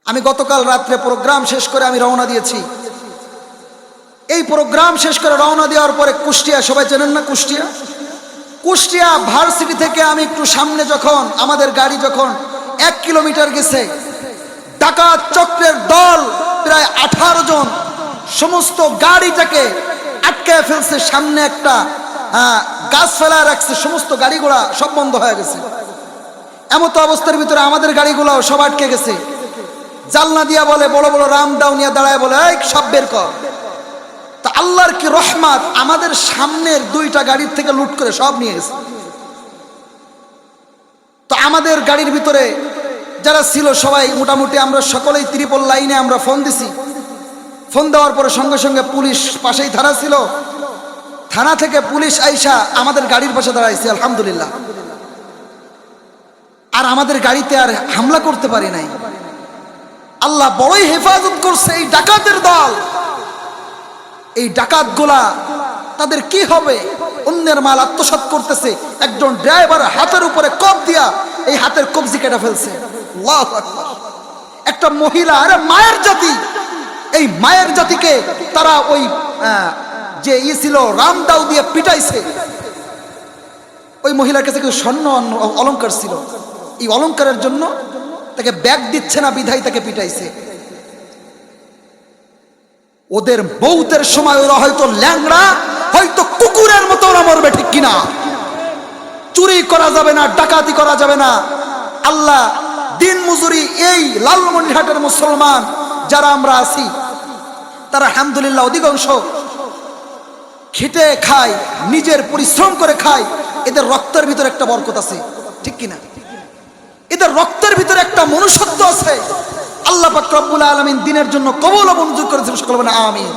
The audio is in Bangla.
আমি গতকাল রাত্রে প্রোগ্রাম শেষ করে আমি রওনা দিয়েছি। এই প্রোগ্রাম শেষ করে রওনা দেওয়ার পরে কুষ্টিয়া, সবাই চেনেন না কুষ্টিয়া? কুষ্টিয়া ভার্সিটি থেকে আমি একটু সামনে যখন আমাদের গাড়ি যখন 1 কিলোমিটার গেছে, ডাকাত চক্রের দল প্রায় 18 জন সমস্ত গাড়িটাকে আটকায় ফেলছে। সামনে একটা গাছ ফেলা রাখছে, সমস্ত গাড়িগুলা সব বন্ধ হয়ে গেছে। এমত অবস্থার ভিতরে আমাদের গাড়িগুলাও সব আটকে গেছে। জালনা দিয়া বলে, বড় বড় রাম দাও নিয়ে দাঁড়ায় বলে, এই সব বের কর। তা আল্লাহর কি রহমত, আমাদের সামনের 2টা গাড়ির থেকে লুট করে সব নিয়ে গেছে। তো আমাদের গাড়ির ভিতরে যারা ছিল সবাই মোটামুটি আমরা সকলেই ত্রিপল লাইনে আমরা ফোন দিছি। ফোন দেওয়ার পরে সঙ্গে সঙ্গে পুলিশ, পাশেই থানা ছিল, থানা থেকে পুলিশ আইসা আমাদের গাড়ির পাশে দাঁড়াইছে আলহামদুলিল্লাহ। আর আমাদের গাড়িতে আর হামলা করতে পারি নাই। আল্লাহ বড়ই হেফাজত করছে এই ডাকাতের দল। এই ডাকাতগুলা তাদের কি হবে, অন্যের মাল আত্মসাৎ করতেছে। একজন ড্রাইভার হাতের উপরে কপ দিয়া এই হাতের কবজি কেটে ফেলছে। আল্লাহু আকবার। একটা মহিলা, আরে মায়ের জাতি, এই মায়ের জাতিকে তারা ওই যে ছিল রামদাও দিয়ে পিটাইছে। ওই মহিলার কাছে কিছু স্বর্ণ অলংকার ছিল, এই অলংকারের জন্য তাকে ব্যাগ দিচ্ছে না, বিধায় তাকে পিটাইছে। ওদের বউতের সময় ওরা হয়তো ল্যাংড়া, হয়তো কুকুরের মতো ওরা মরবে, ঠিক কিনা? চুরি করা যাবে না, ডাকাতি করা যাবে না। আল্লাহ দিন মজুরি, এই লালমনিরহাটের মুসলমান যারা আমরা আছি তারা আলহামদুলিল্লাহ অধিকাংশ খেটে খায়, নিজের পরিশ্রম করে খায়। এদের রক্তের ভিতরে একটা বরকত আছে, ঠিক কিনা? এদের রক্তের ভিতরে একটা মনুষ্যত্ব আছে। আল্লাহ পাক রব্বুল আলামিন দিনের জন্য কবুল ও মঞ্জুর করেছেন। সকলে বলেন আমিন।